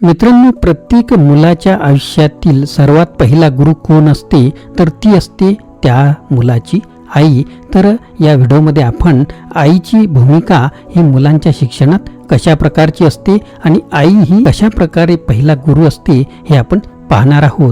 मित्रांनो, प्रत्येक मुलाच्या आयुष्यातील सर्वात पहिला गुरु कोण असते तर ती असते त्या मुलाची आई. तर या व्हिडिओमध्ये आपण आईची भूमिका ही मुलांच्या शिक्षणात कशा प्रकारची असते आणि आई ही कशा प्रकारे पहिला गुरु असते हे आपण पाहणार आहोत.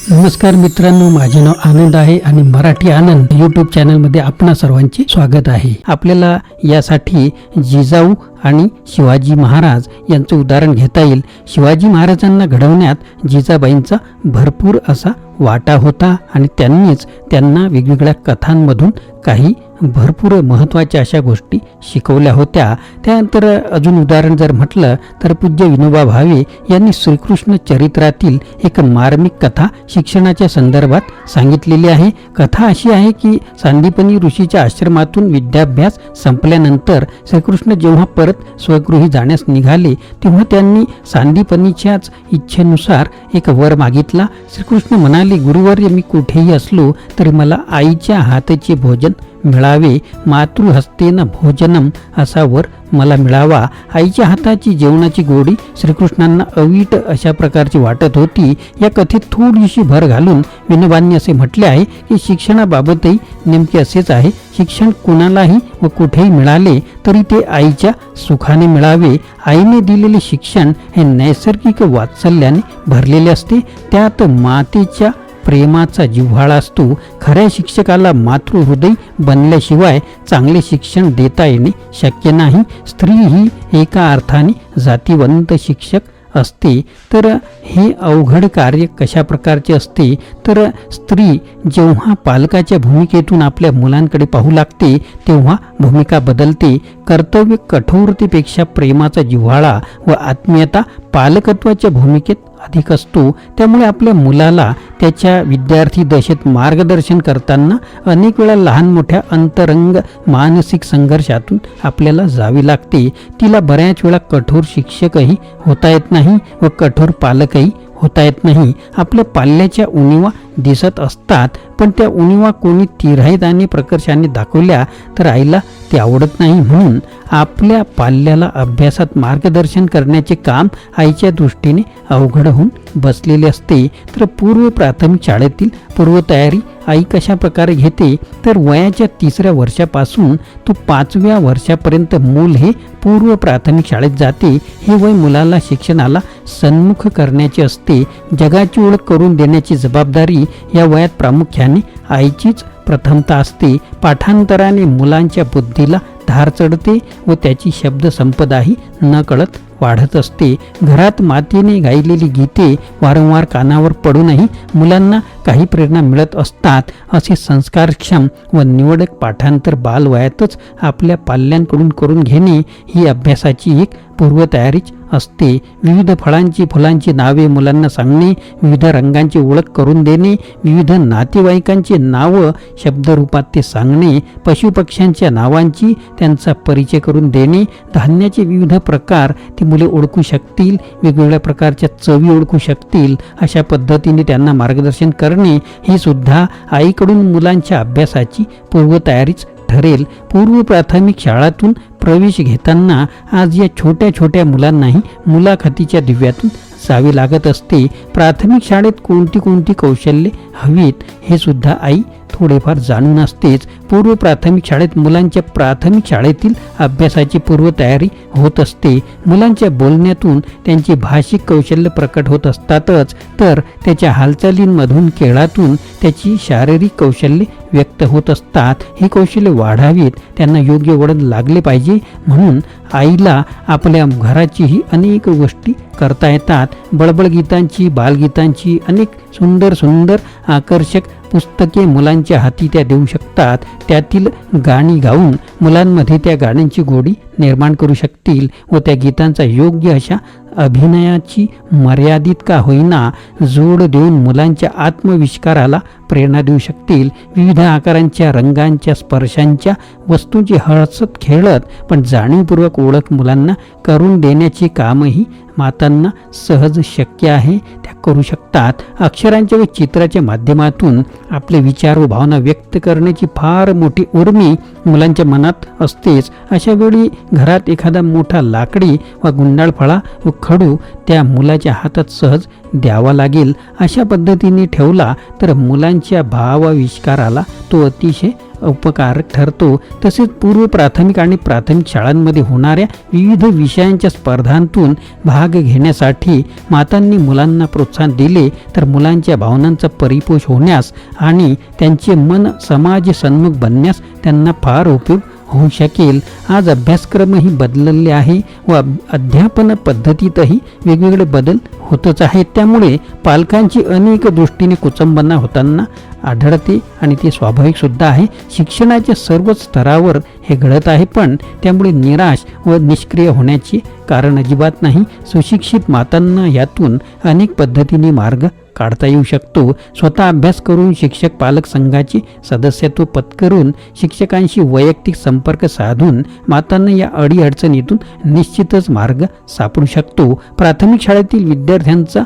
नमस्कार मित्रांनो, माझे नाव आनंद आहे आणि मराठी आनंद यूट्यूब चॅनलमध्ये आपणा सर्वांचे स्वागत आहे. आपल्याला यासाठी जिजाऊ आणि शिवाजी महाराज यांचं उदाहरण घेता येईल. शिवाजी महाराजांना घडवण्यात जिजाबाईंचा भरपूर असा वाटा होता आणि त्यांनीच त्यांना वेगवेगळ्या कथांमधून काही भरपूर महत्त्वाच्या अशा गोष्टी शिकवल्या होत्या. त्यानंतर अजून उदाहरण जर म्हटलं तर पूज्य विनोबा भावे यांनी श्रीकृष्ण चरित्रातील एक मार्मिक कथा शिक्षणाच्या संदर्भात सांगितलेली आहे. कथा अशी आहे की सांदीपनी ऋषीच्या आश्रमातून विद्याभ्यास संपल्यानंतर श्रीकृष्ण जेव्हा परत स्वगृही जाण्यास निघाले तेव्हा त्यांनी सांदीपनीच्याच इच्छेनुसार एक वर मागितला. श्रीकृष्ण म्हणाले, गुरुवर्य, मी कुठेही असलो तरी मला आईच्या हातचे भोजन मिळावे. मातृहस्तेन भोजनम असा वर मला मिळावा. आईच्या हाताची जेवणाची गोडी श्रीकृष्णांना अवीट अशा प्रकारची वाटत होती. या कथेत थोडीशी भर घालून विनोबांनी असे म्हटले आहे की शिक्षणाबाबतही नेमके असेच आहे. शिक्षण कुणालाही व कुठेही मिळाले तरी ते आईच्या सुखाने मिळावे. आईने दिलेले शिक्षण हे नैसर्गिक वात्सल्याने भरलेले असते. त्यात मातेच्या प्रेमाचा जिव्हाळा असतो. खऱ्या शिक्षकाला मातृहृदय बनल्याशिवाय चांगले शिक्षण देता येणे शक्य नाही. स्त्री ही एका अर्थाने जातिवंत शिक्षक असते. तर हे अवघड कार्य कशा प्रकारचे असते तर स्त्री जेव्हा पालकाच्या भूमिकेतून आपल्या मुलांकडे पाहू लागते तेव्हा भूमिका बदलते. कर्तव्य कठोरतेपेक्षा प्रेमाचा जिव्हाळा व आत्मीयता पालकत्वाच्या भूमिकेत अधिक असतो. त्यामुळे आपल्या मुलाला त्याच्या विद्यार्थी दशेत मार्गदर्शन करताना अनेक वेळा लहान मोठ्या अंतरंग मानसिक संघर्षातून आपल्याला जावे लागते. तिला बऱ्याच वेळा कठोर शिक्षकही होता येत नाही व कठोर पालकही होता येत नाही. आपल्या पाल्याच्या उणीवा दिसत असतात पण त्या उणीवा कोणी तिराईत आणि प्रकर्षाने दाखवल्या तर आईला ते आवडत नाही. म्हणून आपल्या पाल्याला अभ्यासात मार्गदर्शन करण्याचे काम आईच्या दृष्टीने अवघड होऊन बसलेले असते. तर पूर्व प्राथमिक शाळेतील पूर्वतयारी आई कशा प्रकारे घेते तर वयाच्या 3ऱ्या वर्षापासून तो 5व्या वर्षापर्यंत मूल हे पूर्व प्राथमिक शाळेत जाते. हे वय मुलाला शिक्षणाला सन्मुख करण्याचे असते. जगाची ओळख करून देण्याची जबाबदारी या वयात प्रामुख्याने आईचीच प्रथमता असते. पाठांतराने मुलांच्या बुद्धीला धार चढते व त्याची शब्दसंपदाही नकळत वाढत असते. घरात मातेने गायलेली गीते वारंवार कानावर पडूनही मुलांना काही प्रेरणा मिळत असतात. असे संस्कारक्षम व निवडक पाठांतर बालवयातच आपल्या पाल्यांकडून करून घेणे ही अभ्यासाची एक पूर्वतयारीच असते. विविध फळांची फुलांची नावे मुलांना सांगणे, विविध रंगांची ओळख करून देणे, विविध नातेवाईकांची नावं शब्दरूपात ते सांगणे, पशुपक्ष्यांच्या नावांची त्यांचा परिचय करून देणे, धान्याचे विविध प्रकार ती मुले ओळखू शकतील, वेगवेगळ्या प्रकारच्या चवी ओळखू शकतील अशा पद्धतीने त्यांना मार्गदर्शन करणे ही सुद्धा आईकडून मुलांच्या अभ्यासाची पूर्वतयारीच ठरेल. पूर्व प्राथमिक शाळातून प्रवेश घेताना आज या छोट्या छोट्या मुलांनाही मुलाखतीच्या दिव्यातून जावे लागत असते. प्राथमिक शाळेत कोणती कौशल्ये हवीत हे सुद्धा आई थोडेफार जाणून असतेच. पूर्व प्राथमिक शाळेत मुलांच्या प्राथमिक शाळेतील अभ्यासाची पूर्वतयारी होत असते. मुलांच्या बोलण्यातून त्यांची भाषिक कौशल्य प्रकट होत असतातच तर त्याच्या हालचालींमधून खेळातून त्याची शारीरिक कौशल्ये व्यक्त होत असतात. ही कौशल्ये वाढावीत, त्यांना योग्य वळण लागले पाहिजे. म्हणून आईला आपल्या घराचीही अनेक गोष्टी करता येतात. बळबळ गीतांची, बालगीतांची अनेक सुंदर आकर्षक पुस्तके मुलांच्या हाती त्या देऊ शकतात. त्यातील गाणी गाऊन मुलांमध्ये त्या गाण्यांची गोडी निर्माण करू शकतील व त्या गीतांचा योग्य अशा अभिनयाची मर्यादित का होईना जोड देऊन मुलांच्या आत्मविष्काराला प्रेरणा देऊ शकतील. विविध आकारांच्या, रंगांच्या, स्पर्शांच्या वस्तूंची हसत खेळत पण जाणीवपूर्वक ओळख मुलांना करून देण्याचे कामही मातांना सहज शक्य आहे. त्या करू शकतात. अक्षरांच्या व चित्राच्या माध्यमातून आपले विचार व भावना व्यक्त करण्याची फार मोठी उर्मी मुलांच्या मनात असतेच. अशा वेळी घरात एखादा मोठा लाकडी व गुंडाळ फळा व खडू त्या मुलाच्या हातात सहज द्यावा लागेल. अशा पद्धतीने ठेवला तर मुलांच्या भावाविष्काराला तो अतिशय उपकारक ठरतो. तसेच पूर्व प्राथमिक आणि प्राथमिक शाळांमध्ये होणाऱ्या विविध विषयांच्या स्पर्धांतून भाग घेण्यासाठी मातांनी मुलांना प्रोत्साहन दिले तर मुलांच्या भावनांचा परिपोष होण्यास आणि त्यांचे मन समाज सन्मुख बनण्यास त्यांना फार उपयोग होऊ शकेल. आज अभ्यासक्रमही बदलले आहे व अध्यापन पद्धतीतही वेगवेगळे बदल होतच आहेत. त्यामुळे पालकांची अनेक दृष्टीने कुचंबना होताना आढळते आणि ते स्वाभाविक सुद्धा आहे. शिक्षणाच्या सर्वच स्तरावर हे घडत आहे, पण त्यामुळे निराश व निष्क्रिय होण्याचे कारण अजिबात नाही. सुशिक्षित मातांना यातून अनेक पद्धतीने मार्ग काढता येऊ शकतो. स्वतः अभ्यास करून शिक्षक पालक संघाचे सदस्यत्व पत्करून शिक्षकांशी वैयक्तिक संपर्क साधून मातांना या अडीअडचणीतून निश्चितच मार्ग सापडू शकतो. प्राथमिक शाळेतील विद्यार्थ्यांचा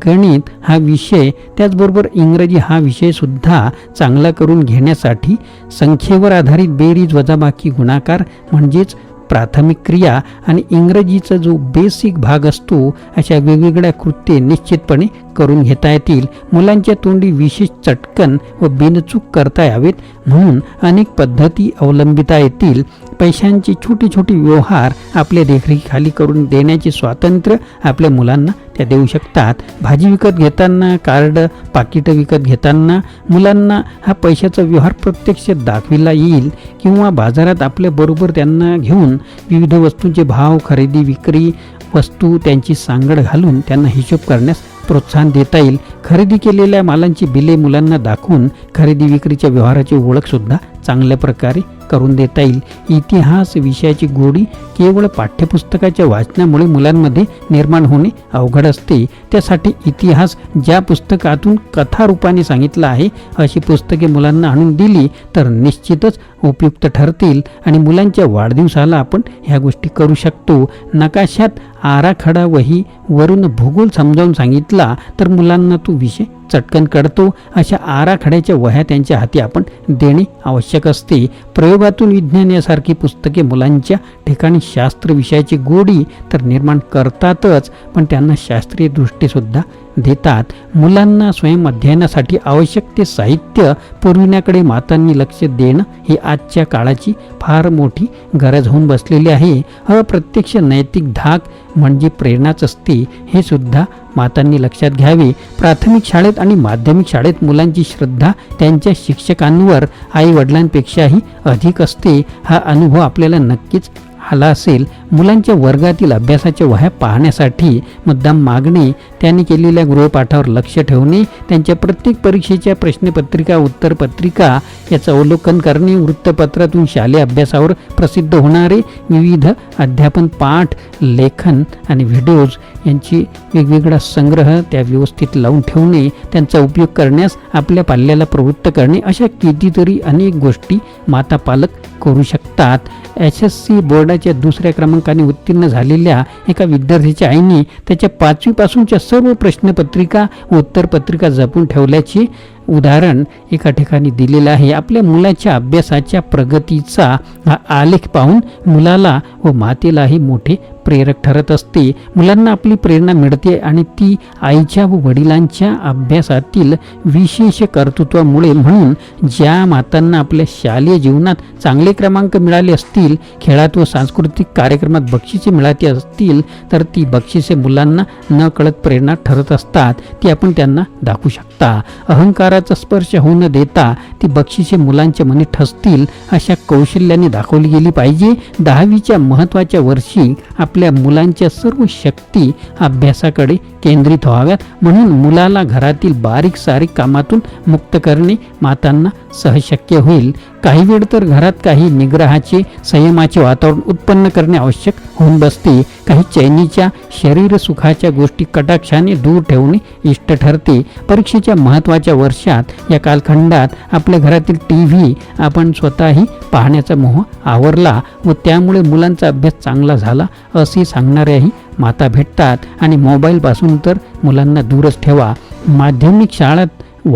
गणित हा विषय, त्याचबरोबर इंग्रजी हा विषय सुद्धा चांगला करून घेण्यासाठी संख्येवर आधारित बेरीज, वजाबाकी, गुणाकार म्हणजेच प्राथमिक क्रिया आणि इंग्रजीचा जो बेसिक भाग असतो अशा वेगवेगळ्या कृत्ये निश्चितपणे करून घेता येतील. मुलांच्या तोंडी विशेष चटकन व बिनचूक करता यावेत म्हणून अनेक पद्धती अवलंबिता येतील. पैशांचे छोटे छोटे व्यवहार आपल्या देखरेखीखाली करून देण्याचे स्वातंत्र्य आपल्या मुलांना त्या देऊ शकतात. भाजी विकत घेताना, कार्ड पाकिटं विकत घेताना मुलांना हा पैशाचा व्यवहार प्रत्यक्ष दाखविला येईल किंवा बाजारात आपल्याबरोबर त्यांना घेऊन विविध वस्तूंचे भाव, खरेदी विक्री, वस्तू त्यांची सांगड घालून त्यांना हिशोब करण्यास प्रोत्साहन देता येईल. खरेदी केलेल्या मालांची बिले मुलांना दाखवून खरेदी विक्रीच्या व्यवहाराची ओळखसुद्धा चांगल्या प्रकारे करून देता येईल. इतिहास विषयाची गोडी केवळ पाठ्यपुस्तकाच्या वाचनामुळे मुलांमध्ये निर्माण होणे अवघड असते. त्यासाठी इतिहास ज्या पुस्तकातून कथारूपाने सांगितलं आहे अशी पुस्तके मुलांना आणून दिली तर निश्चितच उपयुक्त ठरतील आणि मुलांच्या वाढदिवसाला आपण ह्या गोष्टी करू शकतो. नकाशात आराखडा वही वरून भूगोल समजावून सांगितला तर मुलांना तो विषय चटकन कळतो. अशा आराखड्याच्या वह्या त्यांच्या हाती आपण देणे आवश्यक असते. प्रयोगातून विज्ञान यासारखी पुस्तके मुलांच्या ठिकाणी शास्त्र विषयाची गोडी तर निर्माण करतातच, पण त्यांना शास्त्रीय दृष्टीसुद्धा देतात. मुलांना स्वयं अध्ययनासाठी आवश्यक ते साहित्य पुरविण्याकडे मातांनी लक्ष देणं ही आजच्या काळाची फार मोठी गरज होऊन बसलेली आहे. अप्रत्यक्ष नैतिक धाक म्हणजे प्रेरणाच असते, हे सुद्धा मातांनी लक्षात घ्यावे. प्राथमिक शाळेत आणि माध्यमिक शाळेत मुलांची श्रद्धा त्यांच्या शिक्षकांवर आई वडिलांपेक्षाही अधिक असते. हा अनुभव आपल्याला नक्कीच आला असेल. मुलांच्या वर्गातील अभ्यासाच्या वह्या पाहण्यासाठी मुद्दाम मागणे, त्यांनी केलेल्या गृहपाठावर लक्ष ठेवणे, त्यांच्या प्रत्येक परीक्षेच्या प्रश्नपत्रिका, उत्तरपत्रिका याचं अवलोकन करणे, वृत्तपत्रातून शालेय अभ्यासावर प्रसिद्ध होणारे विविध अध्यापन पाठ, लेखन आणि व्हिडिओज यांची वेगवेगळा संग्रह त्या व्यवस्थित लावून ठेवणे, त्यांचा उपयोग करण्यास आपल्या पाल्याला प्रवृत्त करणे, अशा कितीतरी अनेक गोष्टी माता पालक करू शकतात. SSC बोर्डाच्या 2ऱ्या क्रमांकाने उत्तीर्ण झालेल्या एका विद्यार्थ्याच्या आईने त्याच्या 5वी पासूनच्या सर्व प्रश्नपत्रिका व उत्तरपत्रिका जपून ठेवल्याचे उदाहरण एका ठिकाणी दिलेलं आहे. आपल्या मुलाच्या अभ्यासाच्या प्रगतीचा हा आलेख पाहून मुलाला व मातेलाही मोठे प्रेरक ठरत असते. मुलांना आपली प्रेरणा मिळते आणि ती आईच्या व वडिलांच्या अभ्यासातील विशेष कर्तृत्वामुळे. म्हणून ज्या मातांना आपल्या शालेय जीवनात चांगले क्रमांक मिळाले असतील, खेळात व सांस्कृतिक कार्यक्रमात बक्षिसे मिळाली असतील तर ती बक्षिसे मुलांना न कळत प्रेरणा ठरत असतात. ती आपण त्यांना दाखवू शकता. अहंकाराचा स्पर्श होऊ न देता ती बक्षिसे मुलांच्या मनी ठसतील अशा कौशल्याने दाखवली गेली पाहिजे. 10वीच्या महत्त्वाच्या वर्षी आपल्या मुलांच्या सर्व शक्ती अभ्यासाकडे केंद्रित व्हाव्यात म्हणून मुलाला घरातील बारीक सारीक कामातून मुक्त करणे मातांना सहज शक्य होईल. काही वेळ तर घरात काही निग्रहाचे संयमाचे वातावरण उत्पन्न करणे आवश्यक होऊन बसते. काही चैनीच्या शरीर सुखाच्या गोष्टी कटाक्षाने दूर ठेवणे इष्ट ठरते. परीक्षेच्या महत्त्वाच्या वर्षात या कालखंडात आपल्या घरातील TV आपण स्वतःही पाहण्याचा मोह आवरला व त्यामुळे मुलांचा अभ्यास चांगला झाला असे सांगणाऱ्याही माता भेटतात. आणि मोबाईलपासून तर मुलांना दूरच ठेवा. माध्यमिक शाळेत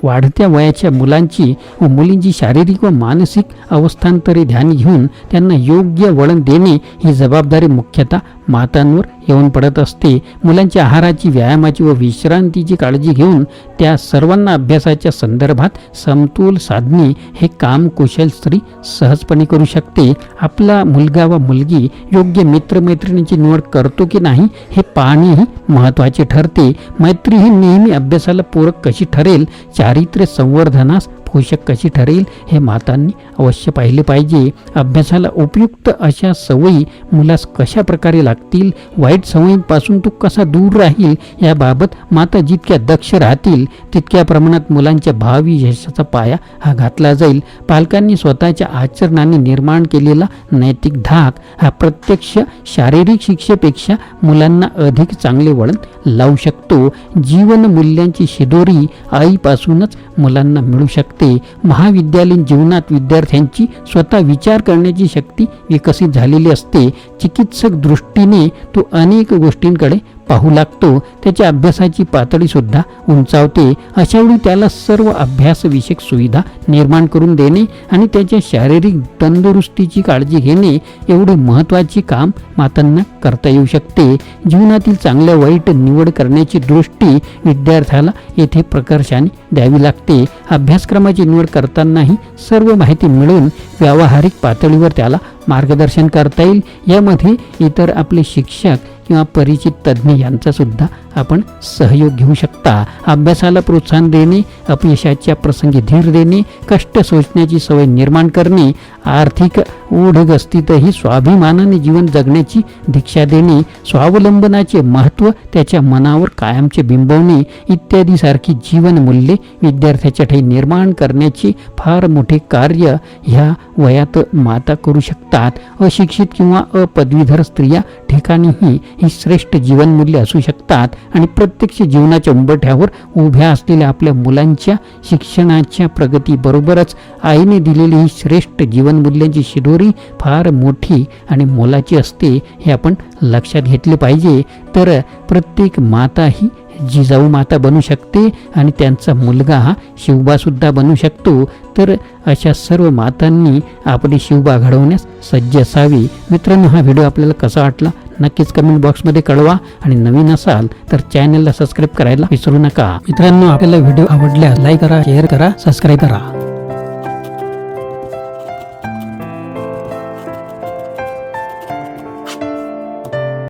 वाढत्या वयाच्या मुलांची व मुलींची शारीरिक व मानसिक अवस्थांतरे ध्यानी घेऊन त्यांना योग्य वळण देणे ही जबाबदारी मुख्यतः मातांवर येऊन पडत असते. मुलांच्या आहाराची, व्यायामाची व विश्रांतीची काळजी घेऊन त्या सर्वांना अभ्यासाच्या संदर्भात समतोल साधणे हे काम कुशल स्त्री सहजपणे करू शकते. आपला मुलगा व मुलगी योग्य मित्रमैत्रिणींची निवड करतो की नाही हे पाहणेही महत्त्वाचे ठरते. मैत्री ही नेहमी अभ्यासाला पूरक कशी ठरेल, चारित्र्य संवर्धनास पोषक कशी ठरेल हे मातांनी अवश्य पाहिले पाहिजे. अभ्यासाला उपयुक्त अशा सवयी मुलास कशा प्रकारे लागतील, वाईट सवयींपासून तो कसा दूर राहील याबाबत माता जितक्या दक्ष राहतील तितक्या प्रमाणात मुलांच्या भावी यशाचा पाया हा घातला जाईल. पालकांनी स्वतःच्या आचरणाने निर्माण केलेला नैतिक धाक हा प्रत्यक्ष शारीरिक शिक्षेपेक्षा मुलांना अधिक चांगले वळण लावू शकतो. जीवन मूल्यांची शिदोरी आईपासूनच मुलांना मिळू शकते. महाविद्यालयीन जीवनात विद्यार्थ्यांची स्वतः विचार करण्याची शक्ती विकसित झालेली असते. चिकित्सक दृष्टीने तो अनेक गोष्टींकडे पाहू लागतो. त्याच्या अभ्यासाची पातळी सुद्धा उंचावते. अशावेळी त्याला सर्व अभ्यासविषयक सुविधा निर्माण करून देणे आणि त्याच्या शारीरिक तंदुरुस्तीची काळजी घेणे एवढे महत्त्वाचे काम मातांना करता येऊ शकते. जीवनातील चांगल्या वाईट निवड करण्याची दृष्टी विद्यार्थ्याला येथे प्रकर्षाने द्यावी लागते. अभ्यासक्रमाची निवड करतानाही सर्व माहिती मिळवून व्यावहारिक पातळीवर त्याला मार्गदर्शन करता येईल. यामध्ये इतर आपले शिक्षक किंवा परिचित तज्ज्ञ यांचा सुद्धा आपण सहयोग घेऊ शकता. अभ्यासाला प्रोत्साहन देणे, अपयशाच्या प्रसंगी धीर देणे, कष्ट सोसण्याची सवय निर्माण करणे, आर्थिक ओढगस्तीतही स्वाभिमानाने जीवन जगण्याची दीक्षा देणे, स्वावलंबनाचे महत्त्व त्याच्या मनावर कायमचे बिंबवणे इत्यादी सारखी जीवन मूल्ये विद्यार्थ्याच्या ठायी निर्माण करण्याचे फार मोठे कार्य ह्या वयात माता करू शकतात. अशिक्षित किंवा अपदवीधर स्त्रिया ठिकाणीही ही श्रेष्ठ जीवनमूल्ये असू शकतात आणि प्रत्यक्ष जीवनाच्या उंबरठ्यावर उभ्या असलेल्या आपल्या मुलांच्या शिक्षणाच्या प्रगतीबरोबरच आईने दिलेली ही श्रेष्ठ जीवनमूल्यांची शिदोरी फार मोठी आणि मोलाची असते हे आपण लक्षात घेतले पाहिजे. तर प्रत्येक माता ही जिजाऊ माता बनू शकते आणि त्यांचा मुलगा हा शिवबासुद्धा बनू शकतो. तर अशा सर्व मातांनी आपली शिवबा घडवण्यास सज्ज असावी. मित्रांनो, हा व्हिडिओ आपल्याला कसा वाटला नक्कीच कमेंट बॉक्समध्ये कळवा आणि नवीन असाल तर चॅनलला सबस्क्राईब करायला विसरू नका. मित्रांनो, आपल्याला व्हिडिओ आवडल्यास लाईक करा, शेअर करा, सबस्क्राईब करा.